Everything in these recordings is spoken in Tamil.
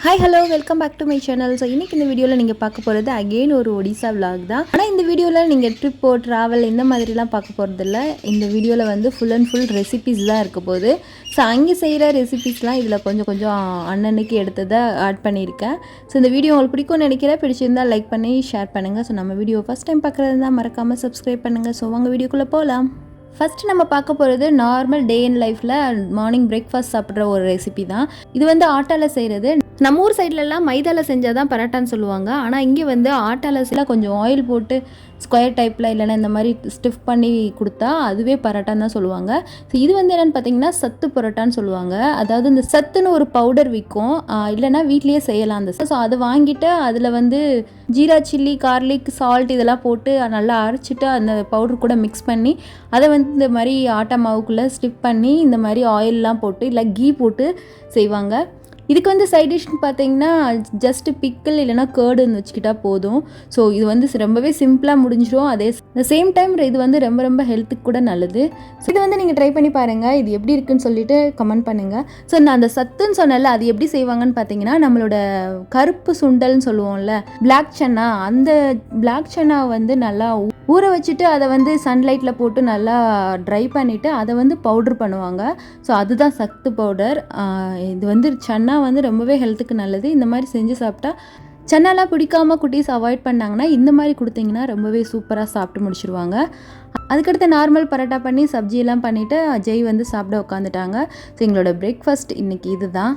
Hi hello welcome back to my channel. So இன்றைக்கி இந்த வீடியோவில் நீங்கள் பார்க்க போகிறது அகெயின் ஒரு ஒடிசா விலாக் தான். ஆனால் இந்த வீடியோவில் நீங்கள் ட்ரிப்போ ட்ராவல் இந்த மாதிரிலாம் பார்க்க போகிறதில்ல. இந்த வீடியோவில் வந்து ஃபுல் அண்ட் ஃபுல் ரெசிபீஸ் தான் இருக்க போகுது. ஸோ அங்கே செய்கிற ரெசிபீஸ்லாம் இதில் கொஞ்சம் அன்னன்னைக்கு எடுத்ததை ஆட் பண்ணியிருக்கேன். ஸோ இந்த வீடியோ உங்களுக்கு பிடிக்கும்னு நினைக்கிறேன். பிடிச்சிருந்தால் லைக் பண்ணி ஷேர் பண்ணுங்கள். ஸோ நம்ம வீடியோ ஃபஸ்ட் டைம் பார்க்குறது தான் மறக்காமல் சப்ஸ்கிரைப் பண்ணுங்கள். ஸோ வாங்க வீடியோக்குள்ளே போகலாம். ஃபஸ்ட்டு நம்ம பார்க்க போகிறது நார்மல் டே இன் லைஃப்பில் மார்னிங் பிரேக்ஃபாஸ்ட் சாப்பிட்ற ஒரு ரெசிபி தான். இது வந்து ஆட்டாவில் செய்கிறது. நம்ம ஊர் சைட்லலாம் மைதாவில் செஞ்சால் தான் பரோட்டான்னு சொல்லுவாங்க. ஆனால் இங்கே வந்து ஆட்டாவில் கொஞ்சம் ஆயில் போட்டு ஸ்கொயர் டைப்பில் இல்லைன்னா இந்த மாதிரி ஸ்டிஃப் பண்ணி கொடுத்தா அதுவே பரோட்டான்னு தான் சொல்லுவாங்க. ஸோ இது வந்து என்னென்னு பார்த்தீங்கன்னா சத்து பரோட்டான்னு சொல்லுவாங்க. அதாவது இந்த சத்துன்னு ஒரு பவுடர் விற்கும், இல்லைனா வீட்லேயே செய்யலாம் அந்த. ஸோ அதை வாங்கிட்டு அதில் வந்து ஜீரா, சில்லி, கார்லிக், சால்ட் இதெல்லாம் போட்டு நல்லா அரைச்சிட்டு அந்த பவுடர் கூட மிக்ஸ் பண்ணி அதை வந்து இந்த மாதிரி ஆட்டா மாவுக்குள்ளே ஸ்டிப் பண்ணி இந்த மாதிரி ஆயிலெலாம் போட்டு இல்லை கீ போட்டு செய்வாங்க. இதுக்கு வந்து சைட் டிஷ்னு பார்த்தீங்கன்னா ஜஸ்ட்டு பிக்கிள் இல்லைனா கேர்டுன்னு வச்சுக்கிட்டா போதும். ஸோ இது வந்து ரொம்பவே சிம்பிளாக முடிஞ்சிடும். அதே சேம் டைம் இது வந்து ரொம்ப ஹெல்த்துக்கு கூட நல்லது. ஸோ இது வந்து நீங்கள் ட்ரை பண்ணி பாருங்கள். இது எப்படி இருக்குன்னு சொல்லிட்டு கமெண்ட் பண்ணுங்கள். ஸோ நான் அந்த சத்துன்னு சொன்னல அது எப்படி செய்வாங்கன்னு பார்த்தீங்கன்னா நம்மளோட கருப்பு சுண்டல்னு சொல்லுவோம்ல, பிளாக் சன்னா, அந்த பிளாக் சன்னா வந்து நல்லா ஊற வச்சுட்டு அதை வந்து சன்லைட்டில் போட்டு நல்லா ட்ரை பண்ணிவிட்டு அதை வந்து பவுட்ரு பண்ணுவாங்க. ஸோ அதுதான் சத்து பவுடர். இது வந்து சன்னா வந்து ரொம்பவே ஹெல்த்துக்கு நல்லது. இந்த மாதிரி செஞ்சு சாப்பிட்டா சன்னாலாம் பிடிக்காமல் குட்டீஸ் அவாய்ட் பண்ணாங்கன்னா இந்த மாதிரி கொடுத்தீங்கன்னா ரொம்பவே சூப்பராக சாப்பிட்டு முடிச்சிருவாங்க. அதுக்கடுத்து நார்மல் பரோட்டா பண்ணி சப்ஜியெல்லாம் பண்ணிவிட்டு ஜெய் வந்து சாப்பிட உட்காந்துட்டாங்க. ஸோ எங்களோட பிரேக்ஃபாஸ்ட் இன்றைக்கி இது தான்.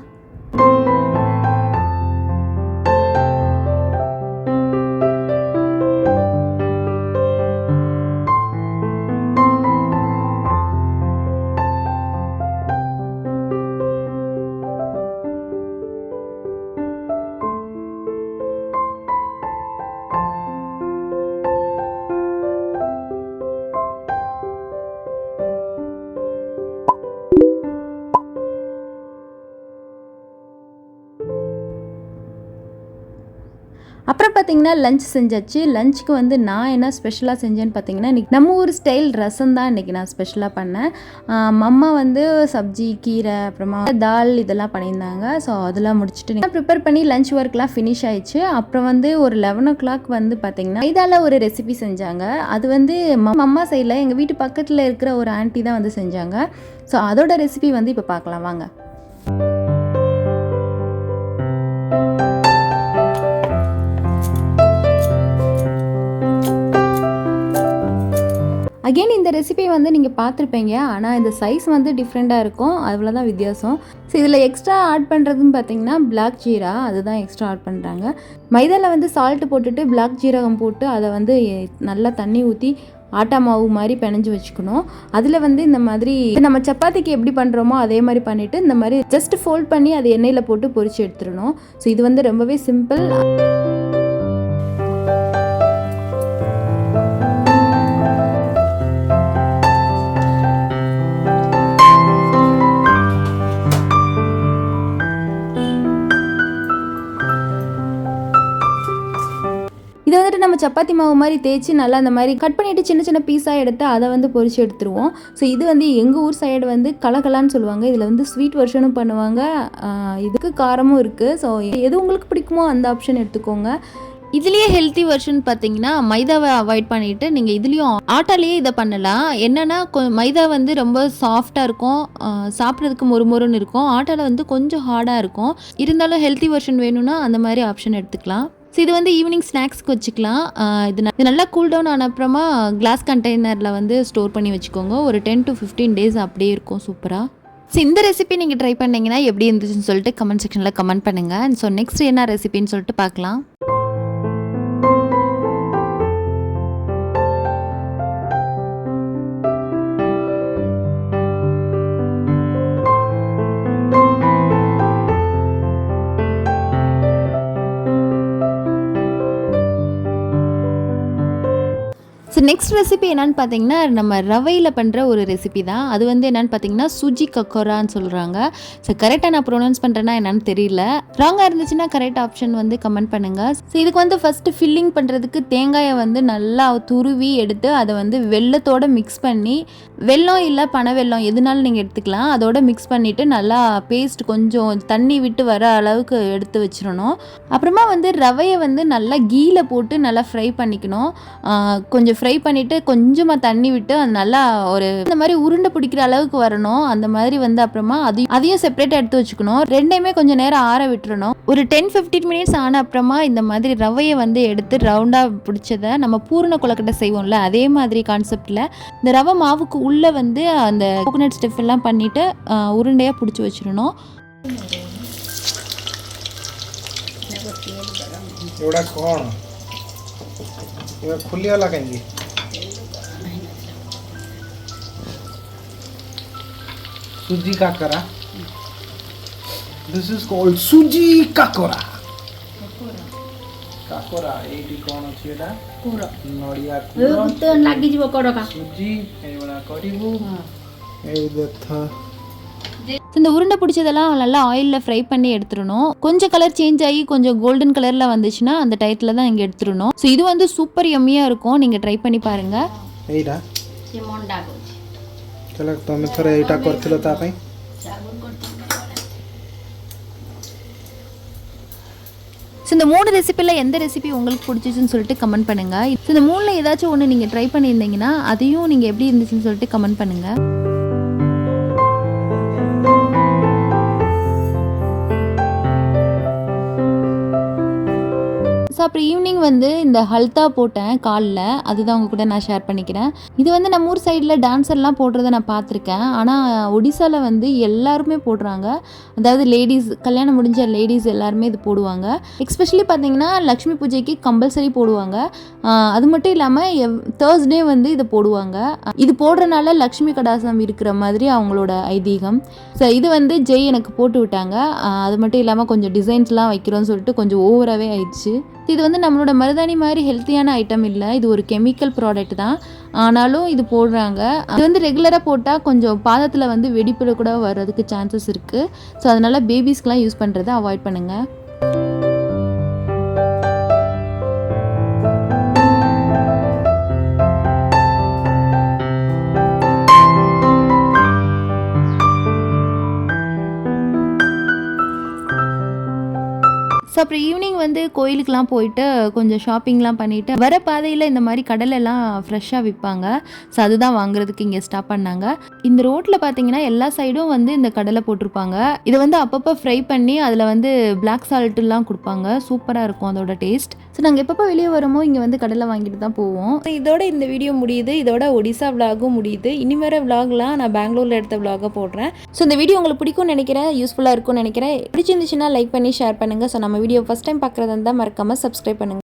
அப்புறம் பார்த்தீங்கன்னா லஞ்ச் செஞ்சாச்சு. லஞ்சுக்கு வந்து நான் என்ன ஸ்பெஷலாக செஞ்சேன்னு பார்த்தீங்கன்னா இன்றைக்கி நம்ம ஊர் ஸ்டைல் ரசம் தான் இன்றைக்கி நான் ஸ்பெஷலாக பண்ணேன். அம்மா வந்து சப்ஜி, கீரை, அப்புறமா தால் இதெல்லாம் பண்ணியிருந்தாங்க. ஸோ அதெல்லாம் முடிச்சுட்டு ப்ரிப்பேர் பண்ணி லஞ்ச் ஒர்க்லாம் ஃபினிஷ் ஆயிடுச்சு. அப்புறம் வந்து ஒரு 11 o'clock வந்து பார்த்தீங்கன்னா இதால் ஒரு ரெசிபி செஞ்சாங்க. அது வந்து அம்மா சைடில் எங்கள் வீட்டு பக்கத்தில் இருக்கிற ஒரு ஆண்டி தான் வந்து செஞ்சாங்க. ஸோ அதோட ரெசிபி வந்து இப்போ பார்க்கலாம் வாங்க. அகெயின் இந்த ரெசிபி வந்து நீங்கள் பார்த்துருப்பீங்க. ஆனால் இந்த சைஸ் வந்து டிஃப்ரெண்ட்டாக இருக்கும், அவ்வளோதான் வித்தியாசம். ஸோ இதில் எக்ஸ்ட்ரா ஆட் பண்ணுறதுன்னு பார்த்தீங்கன்னா பிளாக் ஜீரா, அதுதான் எக்ஸ்ட்ரா ஆட் பண்ணுறாங்க. மைதாவில் வந்து சால்ட்டு போட்டுட்டு பிளாக் ஜீரகம் போட்டு அதை வந்து நல்லா தண்ணி ஊற்றி ஆட்டா மாவு மாதிரி பிணைஞ்சு வச்சுக்கணும். அதில் வந்து இந்த மாதிரி நம்ம சப்பாத்திக்கு எப்படி பண்ணுறோமோ அதே மாதிரி பண்ணிவிட்டு இந்த மாதிரி ஜஸ்ட் ஃபோல்ட் பண்ணி அதை எண்ணெயில் போட்டு பொரிச்சு எடுத்துடணும். ஸோ இது வந்து ரொம்பவே சிம்பிள். இதை வந்துட்டு நம்ம சப்பாத்தி மாவு மாதிரி தேய்ச்சி நல்லா அந்த மாதிரி கட் பண்ணிவிட்டு சின்ன சின்ன பீஸாக எடுத்து அதை வந்து பொரிச்சு எடுத்துருவோம். ஸோ இது வந்து எங்கள் ஊர் சைடு வந்து கலகலான்னு சொல்லுவாங்க. இதில் வந்து ஸ்வீட் வெர்ஷனும் பண்ணுவாங்க, இதுக்கு காரமும் இருக்குது. ஸோ எது உங்களுக்கு பிடிக்குமோ அந்த ஆப்ஷன் எடுத்துக்கோங்க. இதுலேயே ஹெல்த்தி வெர்ஷன் பார்த்தீங்கன்னா மைதாவை அவாய்ட் பண்ணிவிட்டு நீங்கள் இதுலேயும் ஆட்டாலேயே இதை பண்ணலாம். என்னென்னா மைதா வந்து ரொம்ப சாஃப்டாக இருக்கும், சாப்பிட்றதுக்கு மொறுமொறுன்னு இருக்கும். ஆட்டாவில் வந்து கொஞ்சம் ஹார்டாக இருக்கும். இருந்தாலும் ஹெல்த்தி வெர்ஷன் வேணும்னா அந்த மாதிரி ஆப்ஷன் எடுத்துக்கலாம். ஸோ இது வந்து ஈவினிங் ஸ்நாக்ஸ்க்கு வச்சுக்கலாம். இது நல்லா கூல் டவுன் ஆன அப்புறமா கிளாஸ் கண்டெய்னரில் வந்து ஸ்டோர் பண்ணி வச்சுக்கோங்க. ஒரு 10 to 15 days அப்படியே இருக்கும் சூப்பராக. ஸோ இந்த ரெசிபி நீங்கள் ட்ரை பண்ணிங்கன்னா எப்படி இருந்துச்சுன்னு சொல்லிட்டு கமெண்ட் செக்ஷனில் கமெண்ட் பண்ணுங்கள். ஸோ நெக்ஸ்ட் என்ன ரெசிபின்னு சொல்லிட்டு பார்க்கலாம். ஸோ நெக்ஸ்ட் ரெசிபி என்னன்னு பார்த்தீங்கன்னா நம்ம ரவையில் பண்ணுற ஒரு ரெசிபி தான். அது வந்து என்னன்னு பார்த்தீங்கன்னா சுஜி கக்கோரான்னு சொல்கிறாங்க. ஸோ கரெக்டாக நான் ப்ரொனவுன்ஸ் பண்ணுறேன்னா என்னன்னு தெரியல. ராங்காக இருந்துச்சுன்னா கரெக்ட் ஆப்ஷன் வந்து கமெண்ட் பண்ணுங்கள். ஸோ இதுக்கு வந்து ஃபஸ்ட்டு ஃபில்லிங் பண்ணுறதுக்கு தேங்காயை வந்து நல்லா துருவி எடுத்து அதை வந்து வெல்லத்தோடு மிக்ஸ் பண்ணி, வெல்லம் இல்லை பனை வெல்லம் எதுனாலும் நீங்கள் எடுத்துக்கலாம், அதோட மிக்ஸ் பண்ணிவிட்டு நல்லா பேஸ்ட் கொஞ்சம் தண்ணி விட்டு வர அளவுக்கு எடுத்து வச்சிடணும். அப்புறமா வந்து ரவையை வந்து நல்லா கீயில் போட்டு நல்லா ஃப்ரை பண்ணிக்கணும். கொஞ்சம் ஃப்ரை பண்ணிவிட்டு கொஞ்சமாக தண்ணி விட்டு அது நல்லா ஒரு இந்த மாதிரி உருண்டை பிடிக்கிற அளவுக்கு வரணும். அந்த மாதிரி வந்து அப்புறமா அதையும் செப்பரேட்டாக எடுத்து வச்சுக்கணும். ரெண்டையுமே கொஞ்சம் நேரம் ஆற விட்டுறணும். ஒரு 10-15 மினிட்ஸ் ஆன அப்புறமா இந்த மாதிரி ரவையை வந்து எடுத்து ரவுண்டாக பிடிச்சதை நம்ம பூரண கொழுக்கட்டை செய்வோம்ல, அதே மாதிரி கான்செப்டில் இந்த ரவை மாவுக்கு உள்ளே வந்து அந்த கோகோனட் ஸ்டெஃப் எல்லாம் பண்ணிவிட்டு உருண்டையாக பிடிச்சி வச்சிடணும். खुलियाला कहेंगे सूजी काकरा. This is called सूजी काकरा. काकरा एटी कोन अछि एटा पूरा नडिया पूरा तो लागि जीव कोडका सूजी एवला करिबु ए देखा. இந்த உருண்டை பிடிச்சதெல்லாம் நல்லா ஆயிலில் ஃப்ரை பண்ணி எடுத்துடணும். கொஞ்சம் கலர் சேஞ்ச் ஆகி கொஞ்சம் கோல்டன் கலரில் வந்துச்சுன்னா அந்த டயத்தில் தான் இங்கே எடுத்துடணும். ஸோ இது வந்து சூப்பர் யம்மியாக இருக்கும், நீங்கள் ட்ரை பண்ணி பாருங்கள். ଏଇଟା ତାହେଲେ ତମେ ଥରେ ଏଇଟା କରିଥିଲ ତା ପାଇଁ. ஸோ இந்த 3 ரெசிப்பியில் எந்த ரெசிபி உங்களுக்கு பிடிச்சிச்சுன்னு சொல்லிட்டு கமெண்ட் பண்ணுங்கள். ஸோ இந்த 3ல் ஏதாச்சும் ஒன்று நீங்கள் ட்ரை பண்ணியிருந்தீங்கன்னா அதையும் நீங்கள் எப்படி இருந்துச்சுன்னு சொல்லிட்டு கமெண்ட் பண்ணுங்கள். ஸோ அப்புறம் ஈவினிங் வந்து இந்த ஹல்தா போட்டேன் காலில், அதுதான் உங்கள் கூட நான் ஷேர் பண்ணிக்கிறேன். இது வந்து நம்ம ஊர் சைடில் டான்ஸர்லாம் போடுறத நான் பார்த்துருக்கேன். ஆனால் ஒடிசாவில் வந்து எல்லாருமே போடுறாங்க. அதாவது லேடிஸ், கல்யாணம் முடிஞ்ச லேடிஸ் எல்லாருமே இது போடுவாங்க. எஸ்பெஷலி பார்த்தீங்கன்னா லக்ஷ்மி பூஜைக்கு கம்பல்சரி போடுவாங்க. அது மட்டும் இல்லாமல் தேர்ஸ்டே வந்து இதை போடுவாங்க. இது போடுறனால லக்ஷ்மி கடாசம் இருக்கிற மாதிரி அவங்களோட ஐதீகம். ஸோ இது வந்து ஜெய் எனக்கு போட்டு விட்டாங்க. அது மட்டும் இல்லாமல் கொஞ்சம் டிசைன்ஸ்லாம் வைக்கிறோன்னு சொல்லிட்டு கொஞ்சம் ஓவராகவே ஆயிடுச்சு. இது வந்து நம்மளோட மருதாணி மாதிரி ஹெல்த்தியான ஐட்டம் இல்லை, இது ஒரு கெமிக்கல் ப்ராடக்ட் தான். ஆனாலும் இது போடுறாங்க. இது வந்து ரெகுலராக போட்டால் கொஞ்சம் பாதத்தில் வந்து வெடிப்பில் கூட வர்றதுக்கு சான்சஸ் இருக்குது. ஸோ அதனால் பேபிஸ்க்கெலாம் யூஸ் பண்ணுறதை அவாய்ட் பண்ணுங்கள். ஸோ அப்புறம் ஈவினிங் வந்து கோயிலுக்கெலாம் போயிட்டு கொஞ்சம் ஷாப்பிங்லாம் பண்ணிவிட்டு வர பாதையில் இந்த மாதிரி கடலெல்லாம் ஃப்ரெஷ்ஷாக விற்பாங்க. ஸோ அதுதான் வாங்குறதுக்கு இங்கே ஸ்டாப் பண்ணாங்க. இந்த ரோட்டில் பார்த்தீங்கன்னா எல்லா சைடும் வந்து இந்த கடலை போட்டிருப்பாங்க. இதை வந்து அப்பப்போ ஃப்ரை பண்ணி அதில் வந்து பிளாக் சால்ட்டுலாம் கொடுப்பாங்க. சூப்பராக இருக்கும் அதோட டேஸ்ட். ஸோ நாங்கள் எப்பப்போ வெளியே வரமோ இங்கே வந்து கடலை வாங்கிட்டு தான் போவோம். இதோட இந்த வீடியோ முடியுது. இதோட ஒடிசா விலாகும் முடியுது. இனி வர விலாக்லாம் நான் பெங்களூரில் எடுத்த விலாக போடுறேன். ஸோ இந்த வீடியோ உங்களுக்கு பிடிக்கும்னு நினைக்கிறேன், யூஸ்ஃபுல்லாக இருக்கும்னு நினைக்கிறேன். பிடிச்சிருந்துச்சுன்னா லைக் பண்ணி ஷேர் பண்ணுங்கள். ஸோ நம்ம வீடியோ ஃபஸ்ட் டைம் பார்க்குறதா இருந்தால் மறக்காமல் சப்ஸ்கிரைப் பண்ணுங்கள்.